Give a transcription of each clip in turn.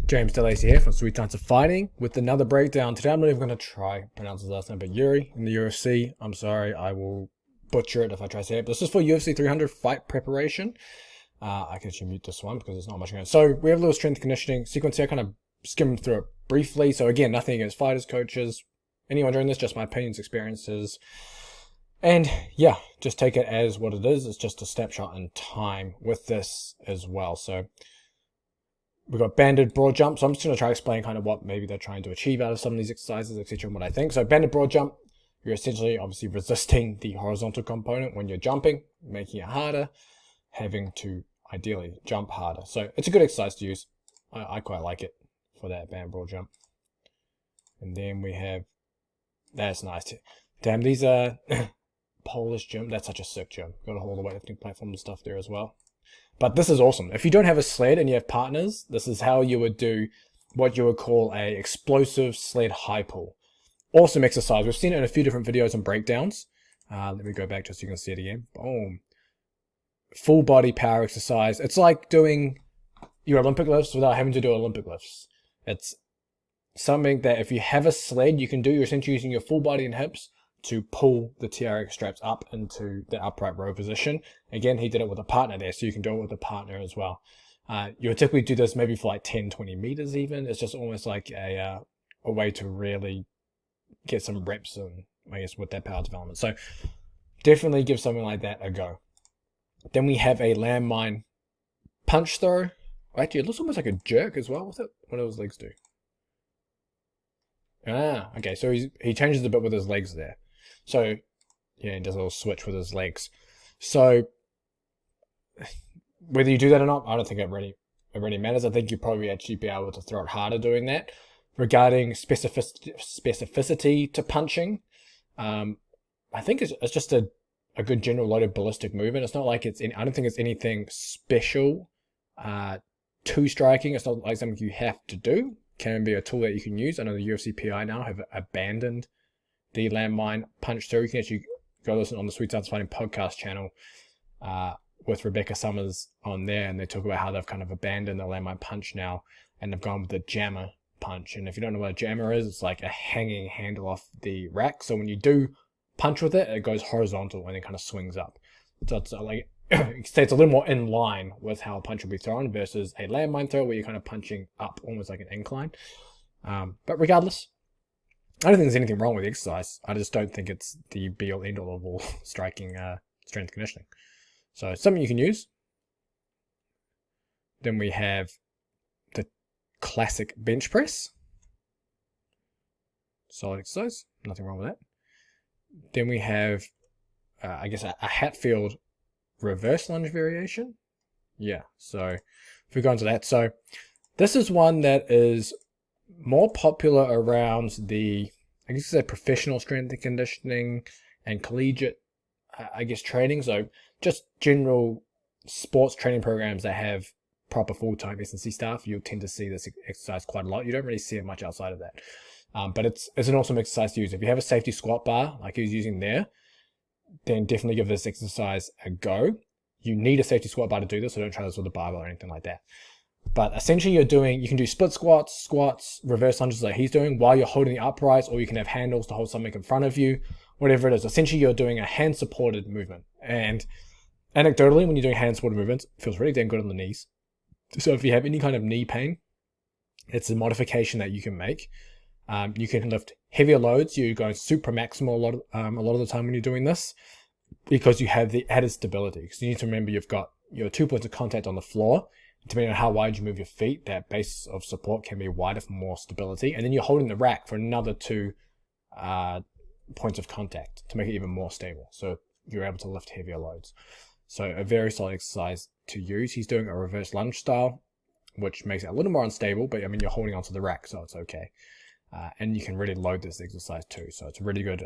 James DeLacy here from Sweet Times of Fighting with another breakdown. Today I'm not even going to try pronounce his last name, but Jiří in the UFC. I'm sorry, I will butcher it if I try to say it. But this is for UFC 300 fight preparation. I can actually mute this one because there's not much going on. So we have a little strength conditioning sequence here. I kind of skimmed through it briefly. So again, nothing against fighters, coaches, anyone doing this, just my opinions, experiences. And yeah, just take it as what it is. It's just a snapshot in time with this as well. So we've got banded broad jump. So I'm just going to try to explain kind of what maybe they're trying to achieve out of some of these exercises, etc. and what I think. So banded broad jump, you're essentially obviously resisting the horizontal component when you're jumping, making it harder, having to ideally jump harder. So it's a good exercise to use. I quite like it for that banded broad jump. And then we have, that's nice too. Damn, these are Polish gym. That's such a sick gym. Got a whole the weightlifting platform and stuff there as well. But this is awesome. If you don't have a sled and you have partners, this is how you would do what you would call a explosive sled high pull. Awesome exercise. We've seen it in a few different videos and breakdowns. Let me go back just so you can see it again. Boom. Full body power exercise. It's like doing your Olympic lifts without having to do Olympic lifts. It's something that if you have a sled, you can do. You're essentially using your full body and hips to pull the TRX straps up into the upright row position. Again, he did it with a partner there, so you can do it with a partner as well. You would typically do this maybe for like 10, 20 meters even. It's just almost like a way to really get some reps and I guess with that power development. So definitely give something like that a go. Then we have a landmine punch throw. Actually, it looks almost like a jerk as well. What's it? What do his legs do? Ah, okay, so he changes a bit with his legs there. So, yeah, he does a little switch with his legs. So, whether you do that or not, I don't think it really matters. I think you'd probably actually be able to throw it harder doing that. Regarding specificity to punching, I think it's just a good general loaded ballistic movement. It's not like I don't think it's anything special to striking. It's not like something you have to do. Can be a tool that you can use. I know the UFC PI now have abandoned the landmine punch through. You can actually go listen on the Sweet Sounds Fighting podcast channel with Rebecca Summers on there, and they talk about how they've kind of abandoned the landmine punch now, and they've gone with the jammer punch. And if you don't know what a jammer is, it's like a hanging handle off the rack. So when you do punch with it, it goes horizontal and then kind of swings up. So it's like it's a little more in line with how a punch will be thrown versus a landmine throw where you're kind of punching up almost like an incline. But regardless, I don't think there's anything wrong with the exercise. I just don't think it's the be-all end-all of all striking strength conditioning. So it's something you can use. Then we have the classic bench press. Solid exercise. Nothing wrong with that. Then we have, I guess, a Hatfield reverse lunge variation. Yeah, so if we go into that. So this is one that is more popular around the, I guess you say professional strength and conditioning and collegiate, I guess, training. So just general sports training programs that have proper full-time S&C staff, you'll tend to see this exercise quite a lot. You don't really see it much outside of that. But it's an awesome exercise to use. If you have a safety squat bar like he was using there, then definitely give this exercise a go. You need a safety squat bar to do this, so don't try this with a barbell or anything like that. But essentially you can do split squats, reverse lunges like he's doing while you're holding the uprights, or you can have handles to hold something in front of you, whatever it is. Essentially you're doing a hand-supported movement. And anecdotally, when you're doing hand-supported movements, it feels really damn good on the knees. So if you have any kind of knee pain, it's a modification that you can make. You can lift heavier loads. You're going super maximal a lot of the time when you're doing this because you have the added stability. Because you need to remember you've got your 2 points of contact on the floor. Depending on how wide you move your feet, that base of support can be wider for more stability. And then you're holding the rack for another 2 points of contact to make it even more stable. So you're able to lift heavier loads. So a very solid exercise to use. He's doing a reverse lunge style, which makes it a little more unstable, but I mean, you're holding onto the rack, so it's okay. And you can really load this exercise too. So it's a really good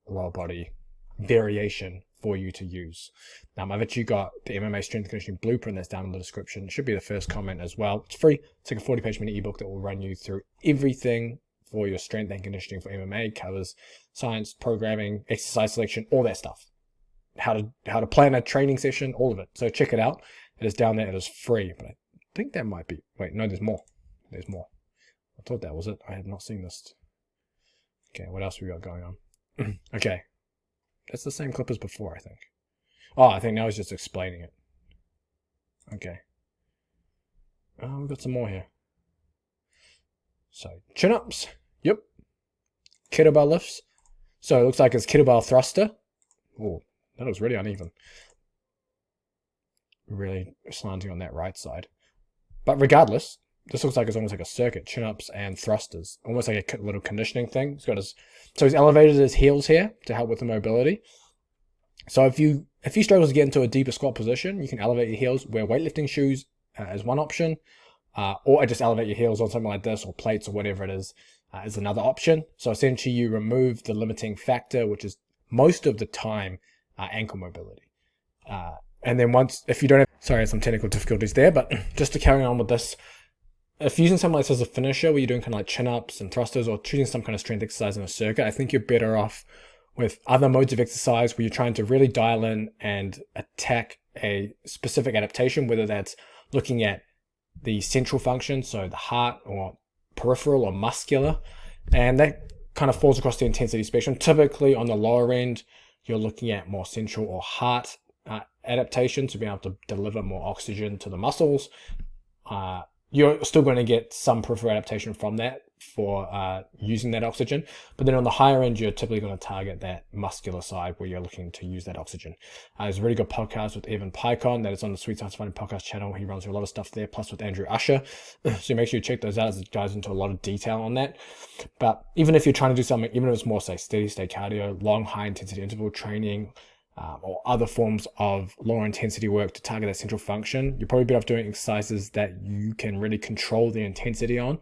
lower body variation for you to use. I've actually got the MMA strength conditioning blueprint that's down in the description. It should be the first comment as well. It's free. It's like a 40-page mini ebook that will run you through everything for your strength and conditioning for MMA. It covers science, programming, exercise selection, all that stuff. How to plan a training session, all of it. So check it out. It is down there. It is free. But I think that might be... Wait, no, there's more. there's more. I thought that was it. I had not seen this. Okay, what else we got going on? Okay. That's the same clip as before, I think. Oh, I think now he's just explaining it. Okay. We've got some more here. So, chin-ups. Yep. Kettlebell lifts. So it looks like it's kettlebell thruster. Oh, that looks really uneven. Really slanting on that right side. But regardless, this looks like it's almost like a circuit. Chin-ups and thrusters. Almost like a little conditioning thing. So he's elevated his heels here to help with the mobility. So if you struggle to get into a deeper squat position, you can elevate your heels. Wear weightlifting shoes as one option. Or just elevate your heels on something like this, or plates, or whatever it is another option. So essentially you remove the limiting factor, which is most of the time ankle mobility. And then if you don't have, sorry, some technical difficulties there, but just to carry on with this, if using something like this as a finisher, where you're doing kind of like chin-ups and thrusters, or choosing some kind of strength exercise in a circuit, I think you're better off with other modes of exercise where you're trying to really dial in and attack a specific adaptation, whether that's looking at the central function, so the heart, or peripheral or muscular, and that kind of falls across the intensity spectrum. Typically on the lower end, you're looking at more central or heart adaptation to be able to deliver more oxygen to the muscles. You're still going to get some peripheral adaptation from that for using that oxygen, but then on the higher end, you're typically going to target that muscular side where you're looking to use that oxygen. There's a really good podcast with Evan Pycon that is on the Sweet Science Fighting podcast channel. He runs through a lot of stuff there, plus with Andrew Usher. So make sure you check those out, as it goes into a lot of detail on that. But even if you're trying to do something, even if it's more, say, steady state cardio, long high intensity interval training, or other forms of lower intensity work to target that central function, you're probably better off doing exercises that you can really control the intensity on.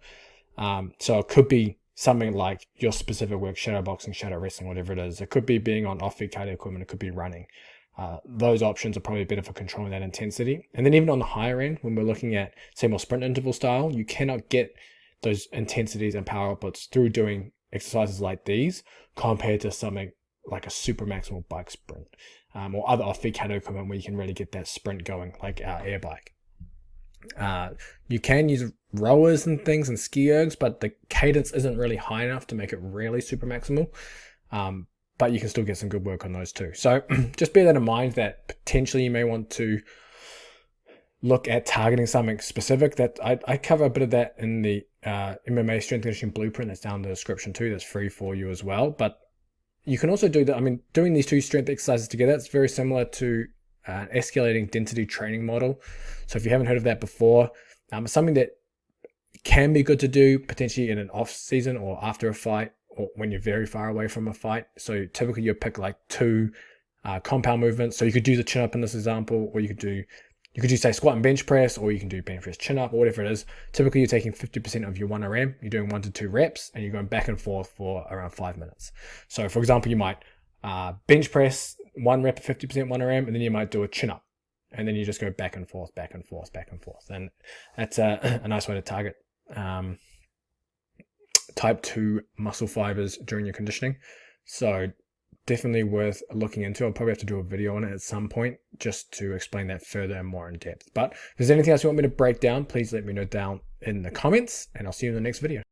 So it could be something like your specific work, shadow boxing, shadow wrestling, whatever it is. It could be being on off-feed cardio equipment. It could be running. Those options are probably better for controlling that intensity. And then even on the higher end, when we're looking at, say, more sprint interval style, you cannot get those intensities and power outputs through doing exercises like these compared to something like a super maximal bike sprint, or other off-feed cardio equipment where you can really get that sprint going, like our air bike. You can use rowers and things and ski ergs, but the cadence isn't really high enough to make it really super maximal. But you can still get some good work on those too. So just bear that in mind, that potentially you may want to look at targeting something specific. That I cover a bit of that in the MMA strength conditioning blueprint that's down in the description too. That's free for you as well. But you can also do that. I mean, doing these two strength exercises together, it's very similar to an escalating density training model. So if you haven't heard of that before, it's something that can be good to do potentially in an off season or after a fight, or when you're very far away from a fight. So typically you pick like two compound movements. So you could do the chin up in this example, or you could do say squat and bench press, or you can do bench press chin up, or whatever it is. Typically you're taking 50% of your 1RM, you're doing 1 to 2 reps, and you're going back and forth for around 5 minutes. So for example, you might bench press 1 rep at 50% 1RM, and then you might do a chin up, and then you just go back and forth, back and forth, back and forth. And that's a nice way to target type 2 muscle fibers during your conditioning. So definitely worth looking into. I'll probably have to do a video on it at some point just to explain that further and more in depth. But if there's anything else you want me to break down, please let me know down in the comments, and I'll see you in the next video.